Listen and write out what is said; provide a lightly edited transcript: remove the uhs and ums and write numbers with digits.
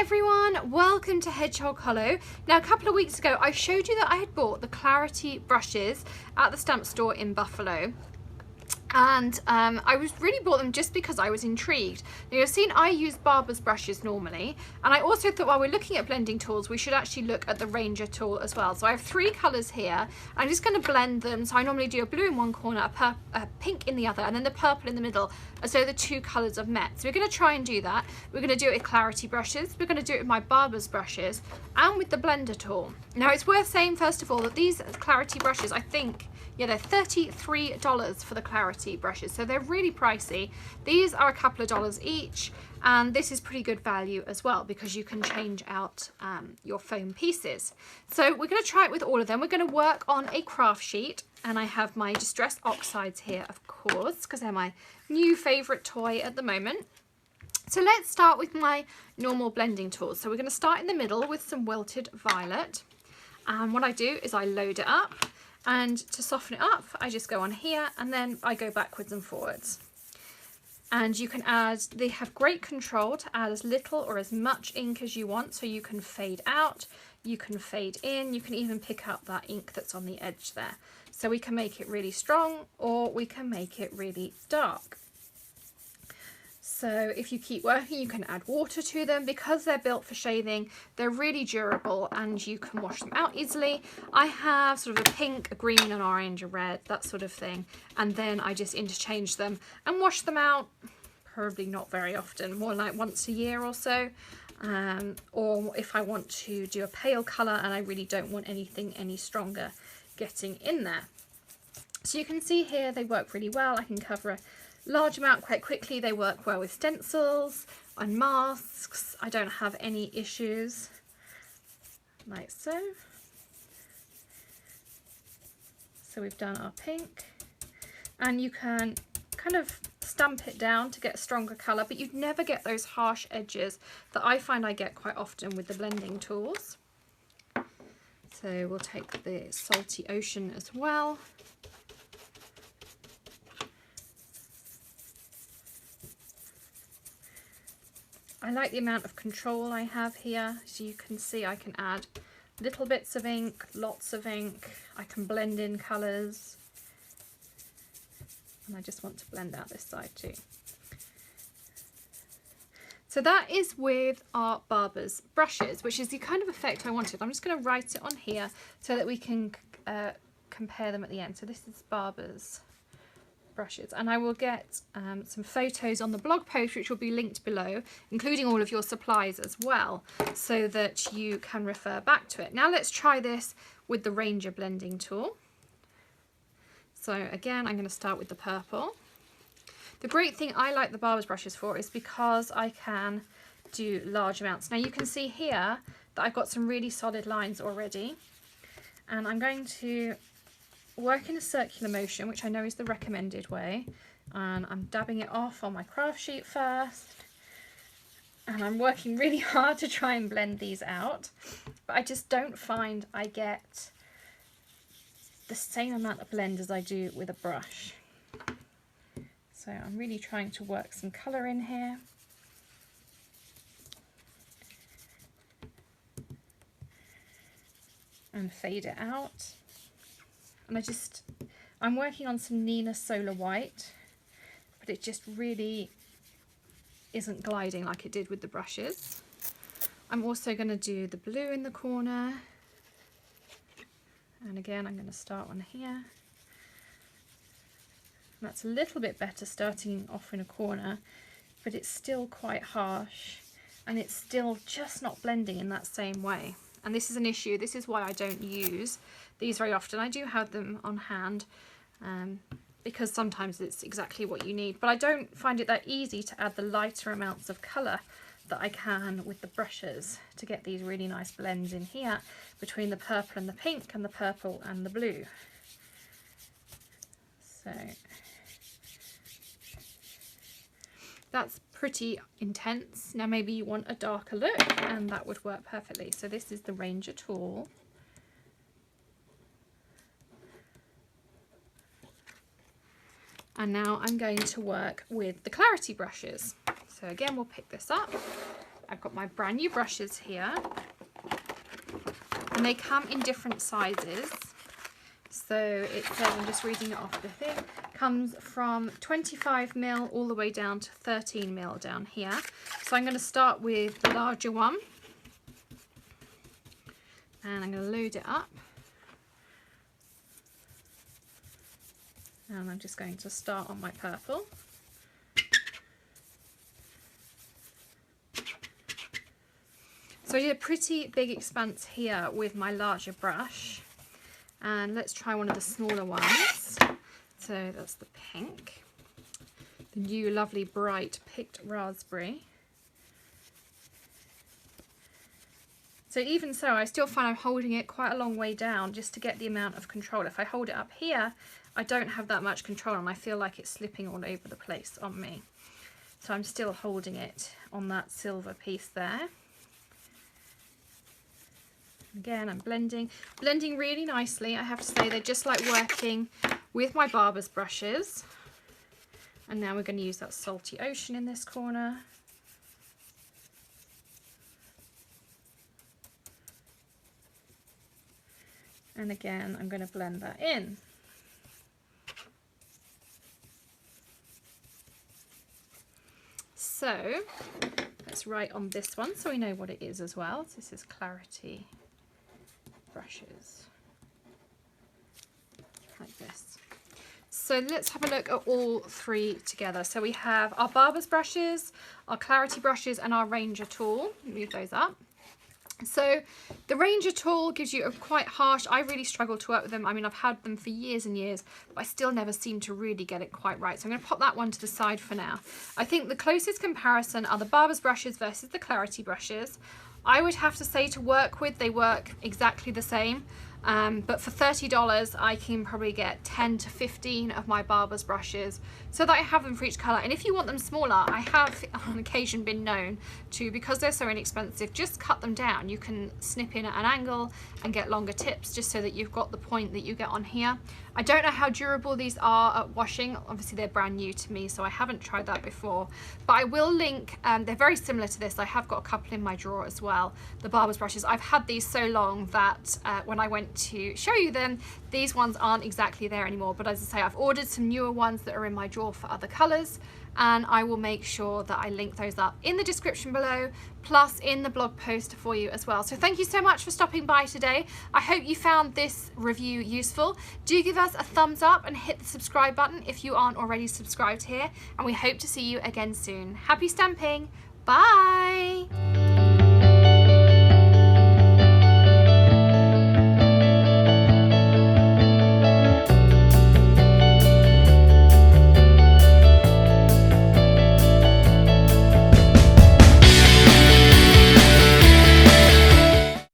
everyone, welcome to Hedgehog Hollow. Now a couple of weeks ago I showed you that I had bought the Clarity brushes at the stamp store in Buffalo. And I really bought them just because I was intrigued. Now you've seen I use Barber's brushes normally, and I also thought while we're looking at blending tools we should actually look at the Ranger tool as well. So I have 3 colours here. I'm just going to blend them. So I normally do a blue in one corner, a pink in the other, and then the purple in the middle, as though the 2 colours have met. So we're going to try and do that. We're going to do it with Clarity brushes, we're going to do it with my Barber's brushes, and with the blender tool. Now it's worth saying first of all that these Clarity brushes, I think, yeah, they're $33 for the Clarity brushes, so they're really pricey. These are a couple of dollars each, and this is pretty good value as well because you can change out your foam pieces. So we're going to try it with all of them. We're going to work on a craft sheet, and I have my Distress Oxides here, of course, because they're my new favourite toy at the moment. So let's start with my normal blending tools. So we're going to start in the middle with some Wilted Violet, and what I do is I load it up. And to soften it up, I just go on here and then I go backwards and forwards. And you can add, they have great control to add as little or as much ink as you want. So you can fade out, you can fade in, you can even pick up that ink that's on the edge there. So we can make it really strong or we can make it really dark. So if you keep working, you can add water to them. Because they're built for shaving, they're really durable and you can wash them out easily. I have sort of a pink, a green, an orange, a red, that sort of thing. And then I just interchange them and wash them out, probably not very often, more like once a year or so. Or if I want to do a pale colour and I really don't want anything any stronger getting in there. So you can see here they work really well. I can cover a large amount quite quickly. They work well with stencils and masks. I don't have any issues, like so. So we've done our pink, and you can kind of stamp it down to get a stronger colour, but you'd never get those harsh edges that I find I get quite often with the blending tools. So we'll take the Salty Ocean as well. I like the amount of control I have here. So you can see I can add little bits of ink, lots of ink. I can blend in colours. And I just want to blend out this side too. So that is with our Barber's brushes, which is the kind of effect I wanted. I'm just going to write it on here so that we can compare them at the end. So this is Barber's brushes, and I will get some photos on the blog post which will be linked below, including all of your supplies as well, so that you can refer back to it. Now let's try this with the Ranger blending tool. So again, I'm going to start with the purple. The great thing I like the Barber's brushes for is because I can do large amounts. Now you can see here that I've got some really solid lines already, and I'm going to work in a circular motion, which I know is the recommended way, and I'm dabbing it off on my craft sheet first, and I'm working really hard to try and blend these out, but I just don't find I get the same amount of blend as I do with a brush. So I'm really trying to work some colour in here. And fade it out. And I'm working on some Neenah Solar White, but it just really isn't gliding like it did with the brushes. I'm also going to do the blue in the corner. And again, I'm going to start one here. And that's a little bit better starting off in a corner, but it's still quite harsh and it's still just not blending in that same way. And this is an issue. This is why I don't use these very often. I do have them on hand because sometimes it's exactly what you need, but I don't find it that easy to add the lighter amounts of colour that I can with the brushes to get these really nice blends in here between the purple and the pink and the purple and the blue. So that's pretty intense. Now maybe you want a darker look and that would work perfectly. So this is the Ranger tool. And now I'm going to work with the Clarity brushes. So again, we'll pick this up I've got my brand new brushes here, and they come in different sizes. So it says, I'm just reading it off the thing, comes from 25mm all the way down to 13mm down here. So I'm going to start with the larger one, and I'm going to load it up. And I'm just going to start on my purple. So I did a pretty big expanse here with my larger brush. And let's try one of the smaller ones. So that's the pink. The new lovely bright picked raspberry. So even so, I still find I'm holding it quite a long way down just to get the amount of control. If I hold it up here, I don't have that much control and I feel like it's slipping all over the place on me. So I'm still holding it on that silver piece there. Again, I'm blending really nicely. I have to say, they're just like working with my Barber's brushes. And now we're going to use that Salty Ocean in this corner. And again, I'm going to blend that in. So let's write on this one so we know what it is as well. So this is Clarity brushes, like this. So let's have a look at all three together. So we have our Barber's brushes, our Clarity brushes, and our Ranger tool. Move those up. So the Ranger tool gives you a quite harsh, I really struggle to work with them. I mean, I've had them for years and years, but I still never seem to really get it quite right. So I'm going to pop that one to the side for now. I think the closest comparison are the Barber's brushes versus the Clarity brushes. I would have to say, to work with, they work exactly the same. But for $30, I can probably get 10 to 15 of my Barber's brushes so that I have them for each colour. And if you want them smaller, I have on occasion been known to, because they're so inexpensive, just cut them down. You can snip in at an angle and get longer tips just so that you've got the point that you get on here. I don't know how durable these are at washing. Obviously they're brand new to me, so I haven't tried that before. But I will link, they're very similar to this. I have got a couple in my drawer as well, the Barber's brushes. I've had these so long that when I went to show you them, these ones aren't exactly there anymore. But as I say, I've ordered some newer ones that are in my drawer for other colours, and I will make sure that I link those up in the description below, plus in the blog post for you as well. So thank you so much for stopping by today. I hope you found this review useful. Do give us a thumbs up and hit the subscribe button if you aren't already subscribed here, and we hope to see you again soon. Happy stamping! Bye!